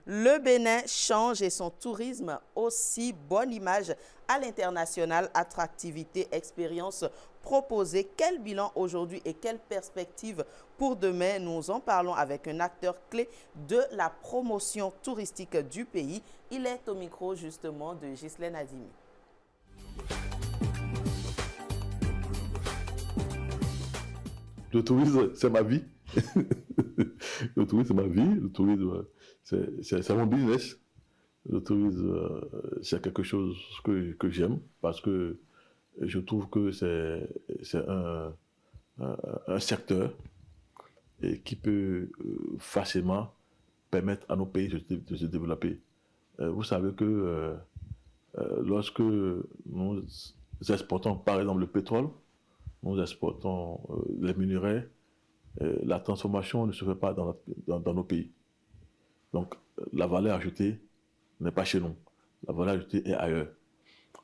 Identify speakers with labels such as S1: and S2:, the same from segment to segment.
S1: Le Bénin change et son tourisme aussi. Bonne image à l'international, attractivité, expérience proposée. Quel bilan aujourd'hui et quelle perspective pour demain? Nous en parlons avec un acteur clé de la promotion touristique du pays. Il est au micro justement de Ghislaine Adimi.
S2: Le tourisme, c'est ma vie. Le tourisme, c'est ma vie. Le tourisme, c'est mon business. Le tourisme, c'est quelque chose que j'aime parce que je trouve que c'est un secteur et qui peut facilement permettre à nos pays de se développer. Vous savez que lorsque nous exportons par exemple le pétrole, nous exportons les minerais, la transformation ne se fait pas dans nos pays. Donc la valeur ajoutée n'est pas chez nous. La valeur ajoutée est ailleurs.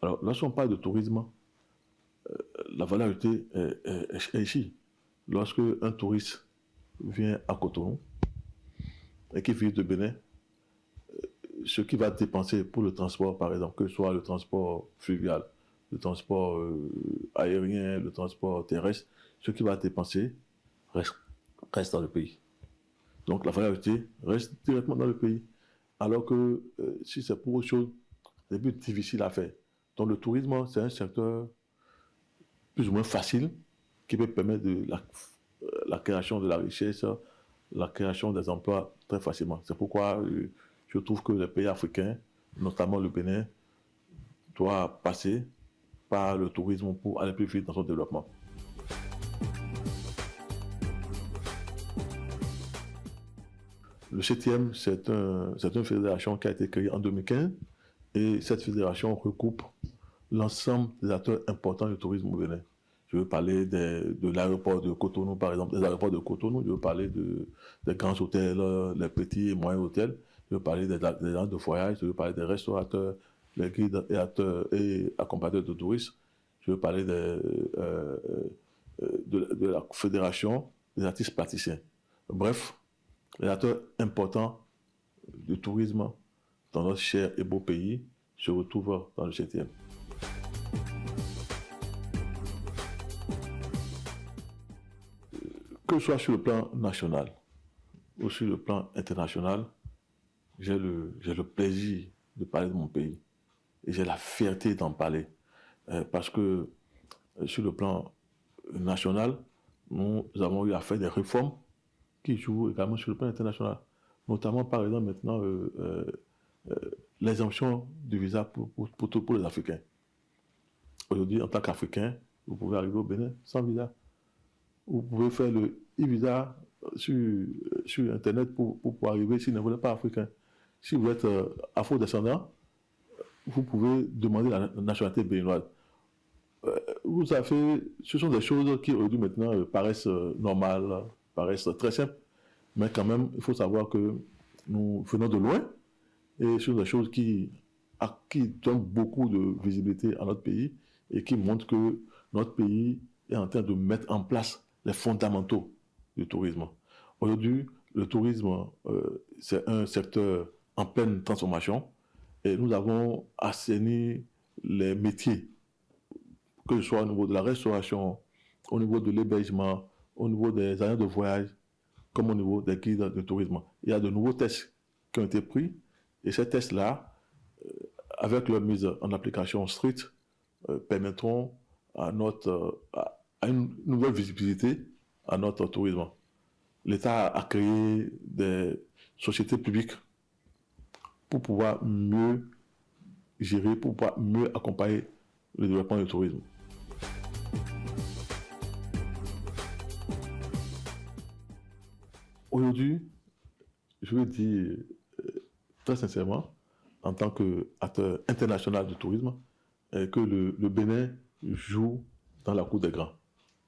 S2: Alors lorsqu'on parle de tourisme, la valeur ajoutée est ici. Lorsque un touriste vient à Cotonou et qui vit de Bénin, ce qu'il va dépenser pour le transport, par exemple, que ce soit le transport fluvial, le transport aérien, le transport terrestre, ce qu'il va dépenser reste dans le pays. Donc la valeur ajoutée reste directement dans le pays. Alors que si c'est pour autre chose, c'est plus difficile à faire. Donc le tourisme, c'est un secteur plus ou moins facile qui peut permettre la création de la richesse, la création des emplois très facilement. C'est pourquoi je trouve que les pays africains, notamment le Bénin, doivent passer par le tourisme pour aller plus vite dans son développement. Le CTM, c'est une fédération qui a été créée en 2015 et cette fédération regroupe l'ensemble des acteurs importants du tourisme au Bénin. Je veux parler de l'aéroport de Cotonou, par exemple, des aéroports de Cotonou. Je veux parler des grands hôtels, les petits et moyens hôtels. Je veux parler des gens de voyage. Je veux parler des restaurateurs, les guides et accompagnateurs de touristes. Je veux parler de la fédération des artistes plasticiens. Bref, les acteurs importants du tourisme dans notre cher et beau pays se retrouvent dans le 7e. Que ce soit sur le plan national ou sur le plan international, j'ai le plaisir de parler de mon pays et j'ai la fierté d'en parler. Parce que sur le plan national, nous avons eu à faire des réformes qui jouent également sur le plan international. Notamment, par exemple, maintenant, l'exemption du visa pour les Africains. Aujourd'hui, en tant qu'Africain, vous pouvez arriver au Bénin sans visa. Vous pouvez faire le e-visa sur Internet pour arriver si vous ne voulez pas africain. Si vous êtes afro-descendant, vous pouvez demander la nationalité béninoise. Vous avez, ce sont des choses qui aujourd'hui maintenant paraissent normales, paraissent très simples, mais quand même, il faut savoir que nous venons de loin et ce sont des choses qui donnent beaucoup de visibilité à notre pays et qui montrent que notre pays est en train de mettre en place les fondamentaux du tourisme. Aujourd'hui, le tourisme, c'est un secteur en pleine transformation et nous avons assaini les métiers, que ce soit au niveau de la restauration, au niveau de l'hébergement, au niveau des agents de voyage, comme au niveau des guides de tourisme. Il y a de nouveaux tests qui ont été pris et ces tests-là, avec leur mise en application stricte, permettront à une nouvelle visibilité à notre tourisme. L'État a créé des sociétés publiques pour pouvoir mieux gérer, pour pouvoir mieux accompagner le développement du tourisme. Aujourd'hui, je veux dire très sincèrement, en tant qu'acteur international du tourisme, que le Bénin joue dans la cour des grands.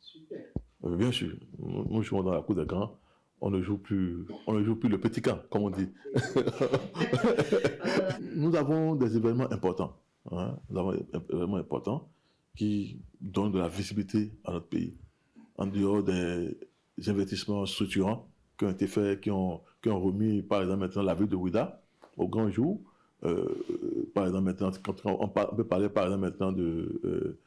S2: Super. Bien sûr, nous jouons dans la cour des grands. On ne joue plus le petit camp, comme on dit. Nous avons des événements importants. Nous avons des événements importants qui donnent de la visibilité à notre pays. En dehors des investissements structurants qui ont été faits, qui ont remis, par exemple, maintenant la ville de Ouidah, au grand jour. Par exemple, maintenant, on peut parler par exemple maintenant de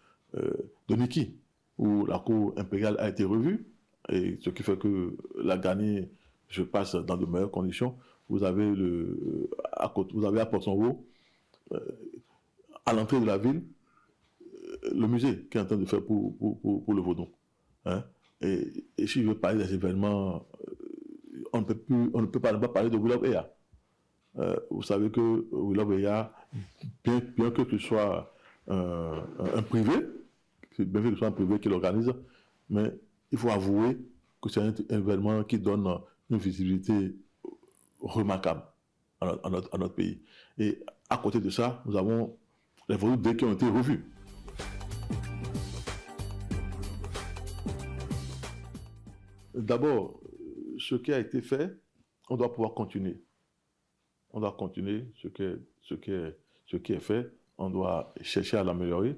S2: Niki, où la Cour impériale a été revue, et ce qui fait que la Ghanée, je passe dans de meilleures conditions. Vous avez à Porto-Novo, à l'entrée de la ville, le musée qui est en train de faire pour le Vaudon. Hein? Et si je veux parler des événements, on ne peut pas parler de Willow Eya. Vous savez que Willow Eya, bien que ce soit un privé, bien que ce soit un privé qui l'organise, mais il faut avouer que c'est un événement qui donne une visibilité remarquable à notre pays. Et à côté de ça, nous avons les Vaudou qui ont été revus. D'abord, ce qui a été fait, on doit pouvoir continuer. On doit continuer ce qui est fait. On doit chercher à l'améliorer.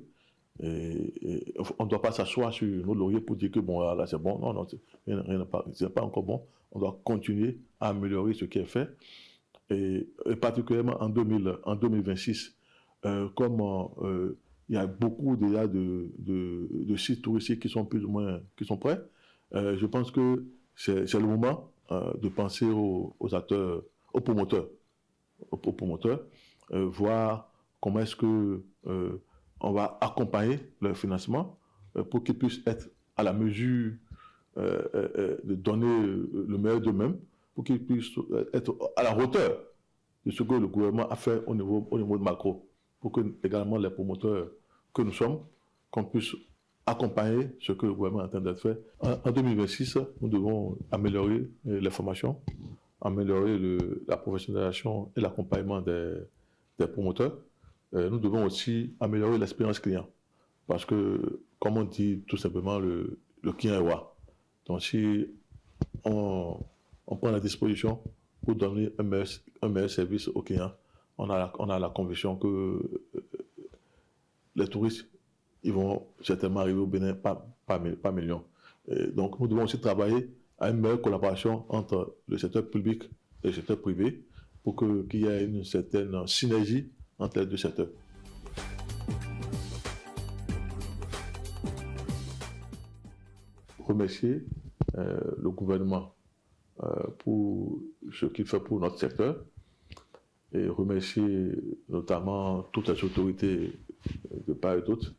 S2: Et on ne doit pas s'asseoir sur nos lauriers pour dire que bon, là c'est bon. Non, c'est pas encore bon. On doit continuer à améliorer ce qui est fait. Et particulièrement en 2026, comme il y a beaucoup déjà de sites touristiques qui sont plus ou moins prêts, je pense que c'est le moment de penser aux acteurs, aux promoteurs, voir comment est-ce que on va accompagner leur financement pour qu'ils puissent être à la mesure de donner le meilleur d'eux-mêmes, pour qu'ils puissent être à la hauteur de ce que le gouvernement a fait au niveau de macro, pour que également les promoteurs que nous sommes, qu'on puisse accompagner ce que le gouvernement est en train d'être fait. En 2026, nous devons améliorer les formations, améliorer la professionnalisation et l'accompagnement des promoteurs. Nous devons aussi améliorer l'expérience client. Parce que, comme on dit tout simplement, le client est roi. Donc si on prend la disposition pour donner un meilleur service aux clients, on a la conviction que les touristes ils vont certainement arriver au Bénin pas millions. Et donc nous devons aussi travailler à une meilleure collaboration entre le secteur public et le secteur privé pour qu'il y ait une certaine synergie entre les deux secteurs. Remercier le gouvernement pour ce qu'il fait pour notre secteur et remercier notamment toutes les autorités de part et d'autre,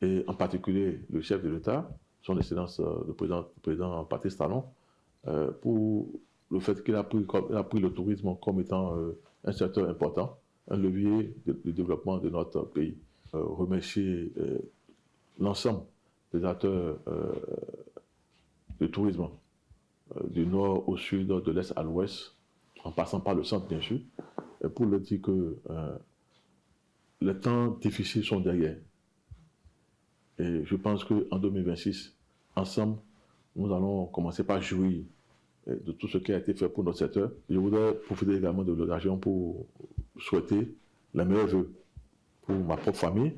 S2: et en particulier le chef de l'État, son Excellence le président Patrice Talon, pour le fait qu'il a pris le tourisme comme étant un secteur important, un levier de développement de notre pays. Remercier l'ensemble des acteurs du tourisme, du nord au sud, de l'est à l'ouest, en passant par le centre bien sûr, pour leur dire que les temps difficiles sont derrière. Et je pense qu'en 2026, ensemble, nous allons commencer par jouir de tout ce qui a été fait pour notre secteur. Je voudrais profiter également de l'occasion pour souhaiter les meilleurs vœux pour ma propre famille,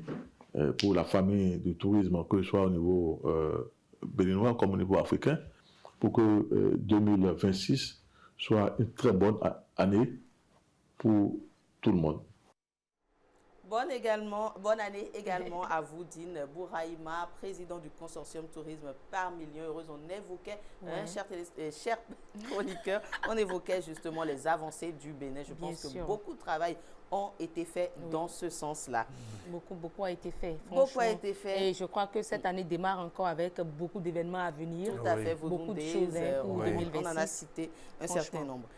S2: pour la famille du tourisme, que ce soit au niveau béninois comme au niveau africain, pour que 2026 soit une très bonne année pour tout le monde.
S1: Bonne année également à vous, Dine Bouraïma, président du consortium tourisme par million. Heureuse, on évoquait, cher chroniqueur, on évoquait justement les avancées du Bénin. Je pense que beaucoup de travail ont été faits dans ce sens-là.
S3: Beaucoup a été fait.
S1: Beaucoup a été fait.
S3: Et je crois que cette année démarre encore avec beaucoup d'événements à venir.
S1: Tout à fait.
S3: Beaucoup de choses pour 2026.
S1: On en a cité un certain nombre.